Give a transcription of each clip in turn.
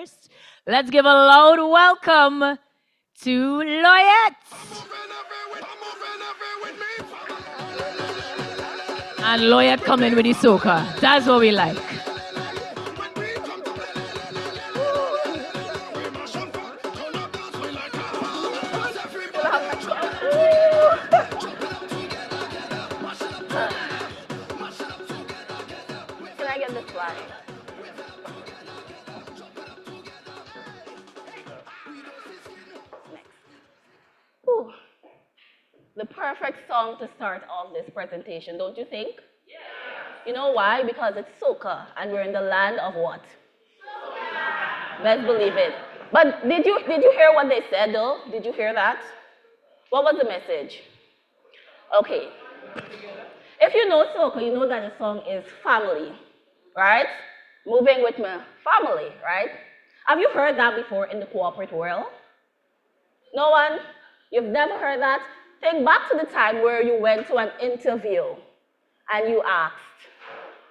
first. Let's give a loud welcome to Loyette. And Loyette coming with the soca. That's what we like. Can I get this flag? Next. Ooh. The perfect song to start off this presentation, don't you think? Yeah. You know why? Because it's soca, and we're in the land of what? Soca. Let's believe it. But did you hear what they said though? Did you hear that? What was the message? Okay. If you know soca, you know that the song is family, right? Moving with my family, right? Have you heard that before in the corporate world? No one? You've never heard that? Think back to the time where you went to an interview and you asked,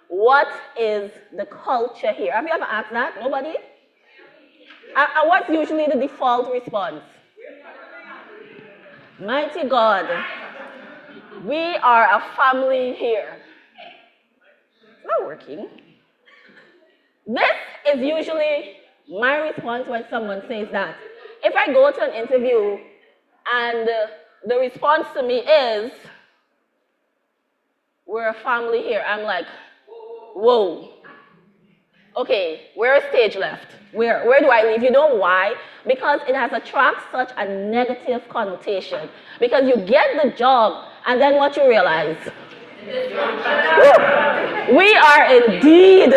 what is the culture here? Have you ever asked that? Nobody? And what's usually the default response? Mighty God, we are a family here. It's not working. This is usually my response when someone says that. If I go to an interview and the response to me is, we're a family here, I'm like, whoa. Okay, where's stage left? Where do I leave? You know why? Because it has attracted such a negative connotation. Because you get the job, and then what you realize? We are indeed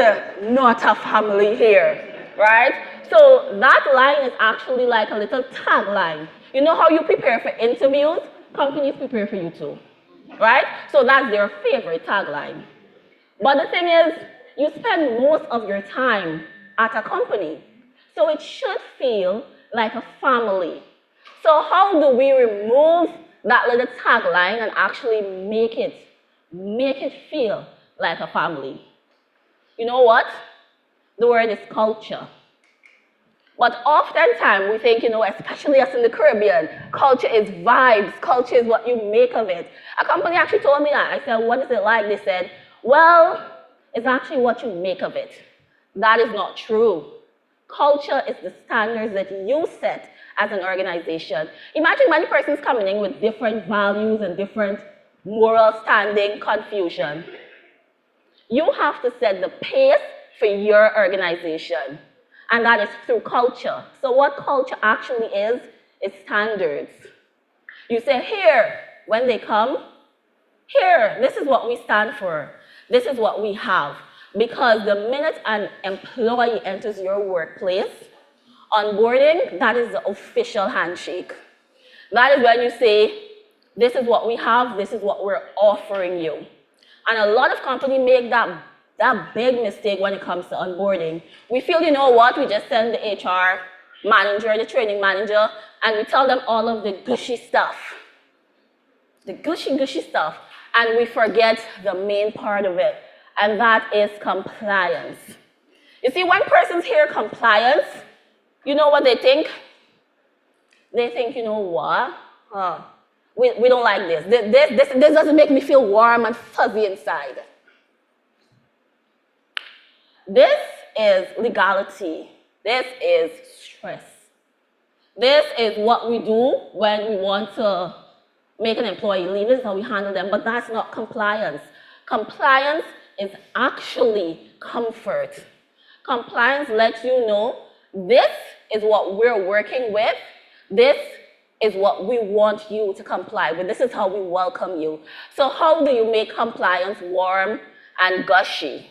not a family here, right? So that line is actually like a little tagline. You know how you prepare for interviews? Companies prepare for you too, right? So that's their favorite tagline. But the thing is, you spend most of your time at a company. So it should feel like a family. So how do we remove that little tagline and actually make it feel like a family? You know what? The word is culture. But oftentimes we think, especially us in the Caribbean, culture is vibes, culture is what you make of it. A company actually told me that. I said, what is it like? They said, well, it's actually what you make of it. That is not true. Culture is the standards that you set as an organization. Imagine many persons coming in with different values and different moral standing, confusion. You have to set the pace for your organization. And that is through culture. So what culture actually is standards. You say, here, when they come, here, this is what we stand for. This is what we have. Because the minute an employee enters your workplace, onboarding, that is the official handshake. That is when you say, this is what we have, this is what we're offering you. And a lot of companies make that big mistake when it comes to onboarding. We feel, you know what, we just send the HR manager, the training manager, and we tell them all of the gushy stuff. The gushy stuff. And we forget the main part of it, and that is compliance. You see, when persons hear compliance, you know what they think? They think, you know what? We don't like this. This doesn't make me feel warm and fuzzy inside. This is legality. This is stress. This is what we do when we want to make an employee leave. This is how we handle them, but that's not compliance. Compliance is actually comfort. Compliance lets you know this is what we're working with. This is what we want you to comply with. This is how we welcome you. So how do you make compliance warm and gushy?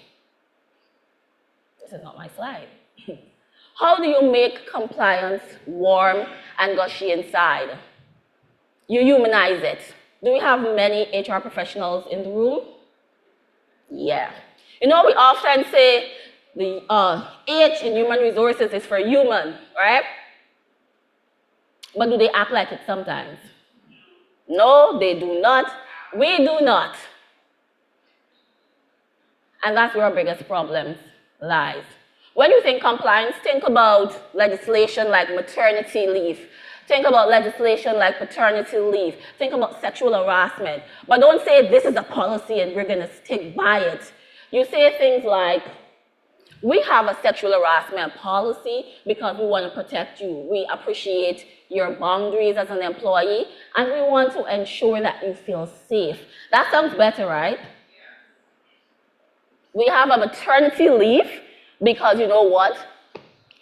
This is not my slide. How do you make compliance warm and gushy inside? You humanize it. Do we have many HR professionals in the room? Yeah. We often say the H in human resources is for human, right? But do they act like it sometimes? No, they do not. We do not. And that's where our biggest problem lies. When you think compliance, think about legislation like maternity leave. Think about legislation like paternity leave. Think about sexual harassment. But don't say this is a policy and we're going to stick by it. You say things like, we have a sexual harassment policy because we want to protect you. We appreciate your boundaries as an employee, and we want to ensure that you feel safe. That sounds better, right? We have a maternity leave because you know what?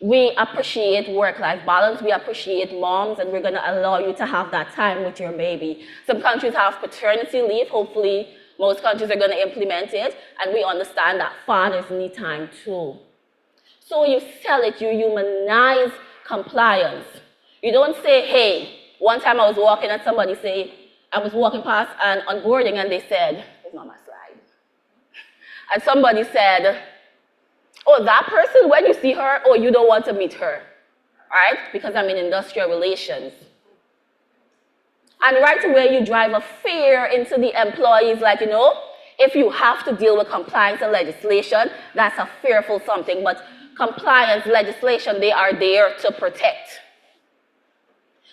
We appreciate work-life balance. We appreciate moms, and we're going to allow you to have that time with your baby. Some countries have paternity leave. Hopefully, most countries are going to implement it, and we understand that fathers need time too. So you sell it, you humanize compliance. You don't say, hey, one time I was walking and somebody say, I was walking past an onboarding and they said, it's not my slide. And somebody said, oh, that person, when you see her, oh, you don't want to meet her, right? Because I'm in industrial relations. And right away, you drive a fear into the employees, like, you know, if you have to deal with compliance and legislation, that's a fearful something. But compliance, legislation, they are there to protect.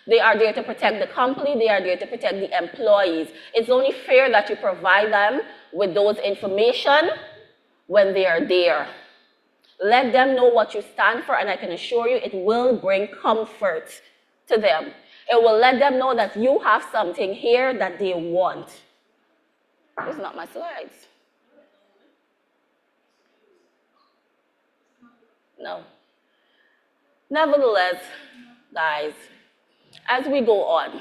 They are there to protect the company. They are there to protect the employees. It's only fair that you provide them with those information when they are there. Let them know what you stand for, and I can assure you it will bring comfort to them. It will let them know that you have something here that they want. It's not my slides. No. Nevertheless, guys, as we go on,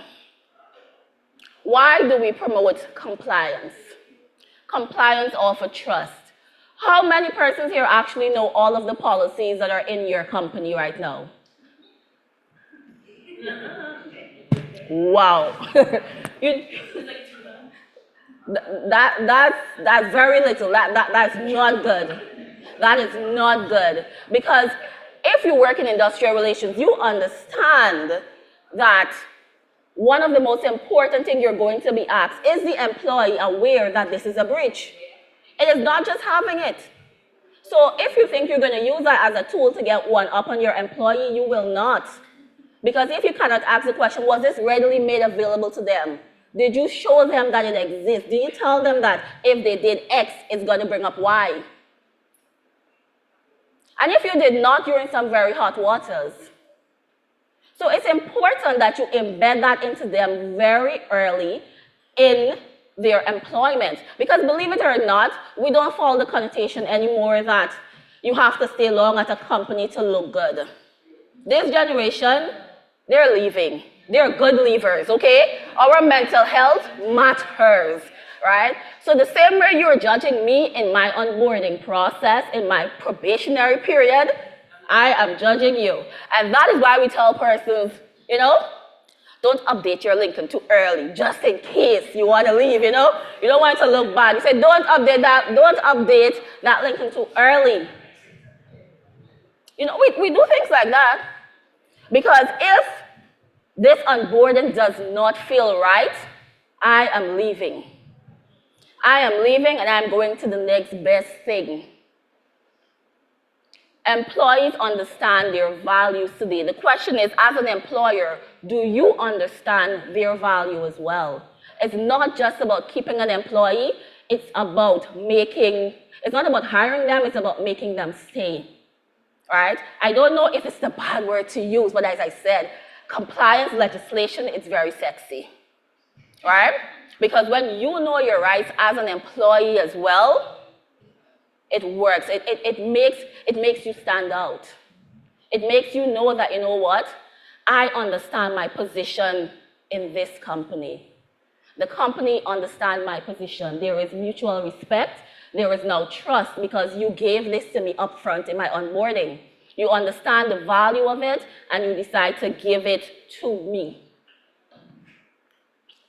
why do we promote compliance? Compliance offers trust. How many persons here actually know all of the policies that are in your company right now? Wow. That's very little. That's not good. That is not good. Because if you work in industrial relations, you understand that one of the most important things you're going to be asked, is the employee aware that this is a breach? It is not just having it. So if you think you're going to use that as a tool to get one up on your employee, you will not. Because if you cannot ask the question, was this readily made available to them? Did you show them that it exists? Did you tell them that if they did X, it's going to bring up Y? And if you did not, you're in some very hot waters. So it's important that you embed that into them very early in their employment. Because believe it or not, we don't follow the connotation anymore that you have to stay long at a company to look good. This generation, they're leaving. They're good leavers, okay? Our mental health matters, right? So the same way you're judging me in my onboarding process, in my probationary period, I am judging you. And that is why we tell persons, you know, don't update your LinkedIn too early, just in case you want to leave, you know? You don't want it to look bad. You say, don't update that LinkedIn too early. You know, we do things like that. Because if this onboarding does not feel right, I am leaving. I am leaving and I'm going to the next best thing. Employees understand their values today. The question is, as an employer, do you understand their value as well? It's not just about keeping an employee, it's not about hiring them, it's about making them stay. Right? I don't know if it's the bad word to use, but as I said, compliance legislation is very sexy. Right? Because when you know your rights as an employee as well, it works. It makes you stand out. It makes you know that, you know what? I understand my position in this company. The company understands my position. There is mutual respect. There is now trust because you gave this to me up front in my onboarding. You understand the value of it and you decide to give it to me.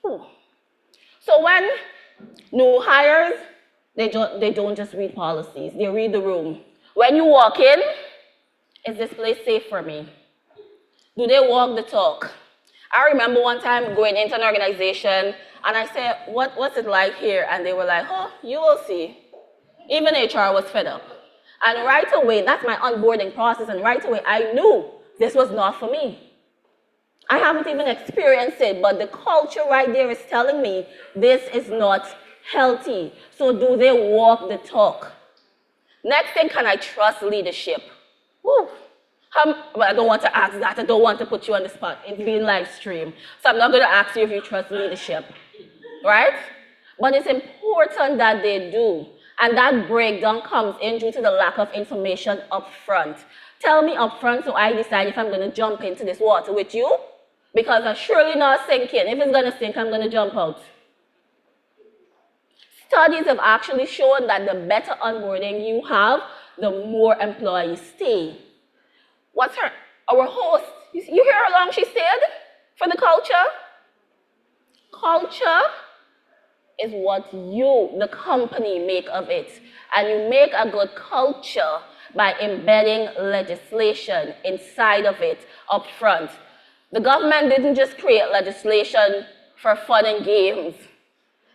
Ooh. So when new hires, they don't just read policies, they read the room. When you walk in, is this place safe for me? Do they walk the talk? I remember one time going into an organization and I said, what's it like here? And they were like, oh, you will see. Even HR was fed up. And right away, that's my onboarding process, and right away I knew this was not for me. I haven't even experienced it, but the culture right there is telling me this is not healthy. So do they walk the talk? Next thing, can I trust leadership? Woo. Well, I don't want to ask that. I don't want to put you on the spot. It's being live streamed. So I'm not going to ask you if you trust leadership, right? But it's important that they do. And that breakdown comes in due to the lack of information up front. Tell me up front so I decide if I'm going to jump into this water with you, because I'm surely not sinking. If it's going to sink, I'm going to jump out. Studies have actually shown that the better onboarding you have, the more employees stay. What's our host? You hear how long she stayed for the culture? Culture is what you, the company, make of it. And you make a good culture by embedding legislation inside of it up front. The government didn't just create legislation for fun and games.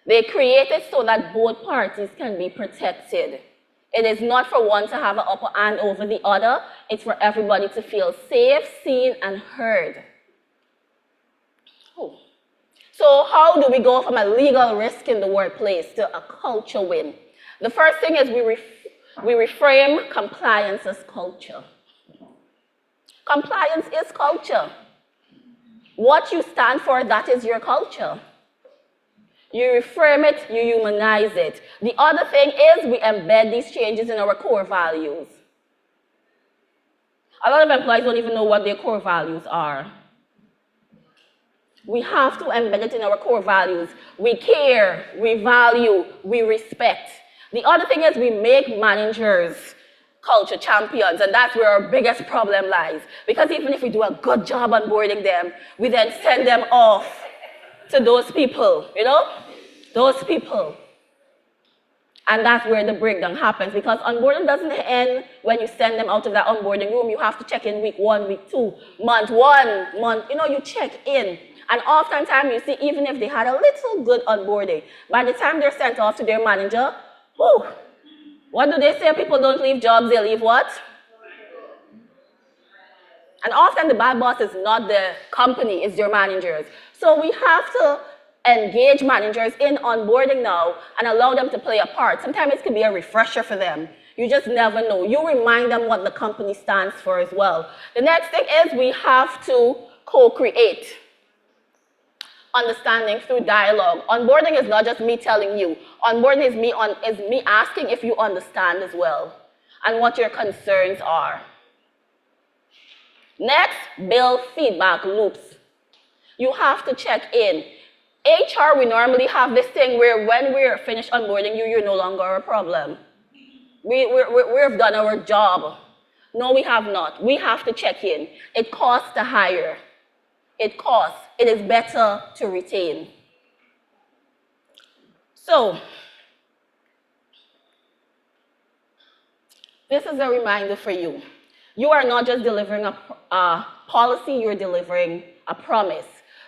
They created so that both parties can be protected. It is not for one to have an upper hand over the other. It's for everybody to feel safe, seen, and heard. Oh. So how do we go from a legal risk in the workplace to a culture win? The first thing is we reframe compliance as culture. Compliance is culture. What you stand for, that is your culture. You reframe it, you humanize it. The other thing is we embed these changes in our core values. A lot of employees don't even know what their core values are. We have to embed it in our core values. We care, we value, we respect. The other thing is we make managers culture champions, and that's where our biggest problem lies. Because even if we do a good job onboarding them, we then send them off to those people, you know? Those people. And that's where the breakdown happens, because onboarding doesn't end when you send them out of that onboarding room. You have to check in week 1, week 2, month 1, month, you know, you check in. And oftentimes you see, even if they had a little good onboarding, by the time they're sent off to their manager, whew, what do they say? People don't leave jobs, they leave what? And often the bad boss is not the company, it's your managers. So we have to engage managers in onboarding now and allow them to play a part. Sometimes it could be a refresher for them. You just never know. You remind them what the company stands for as well. The next thing is we have to co-create. Understanding through dialogue. Onboarding is not just me telling you. Onboarding is me asking if you understand as well and what your concerns are. Next, build feedback loops. You have to check in. HR, we normally have this thing where when we're finished onboarding you, you're no longer a problem. We've done our job. No, we have not. We have to check in. It costs to hire. It costs. It is better to retain. So, this is a reminder for you. You are not just delivering a policy, you're delivering a promise.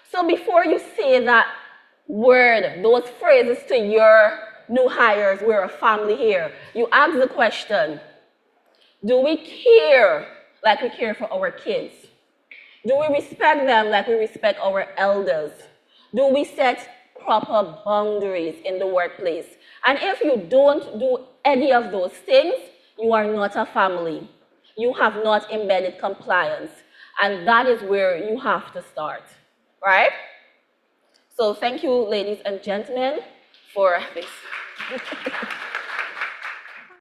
So before you say that word, those phrases to your new hires, we're a family here, you ask the question, do we care like we care for our kids? Do we respect them like we respect our elders? Do we set proper boundaries in the workplace? And if you don't do any of those things, you are not a family. You have not embedded compliance. And that is where you have to start, right? So thank you, ladies and gentlemen, for this.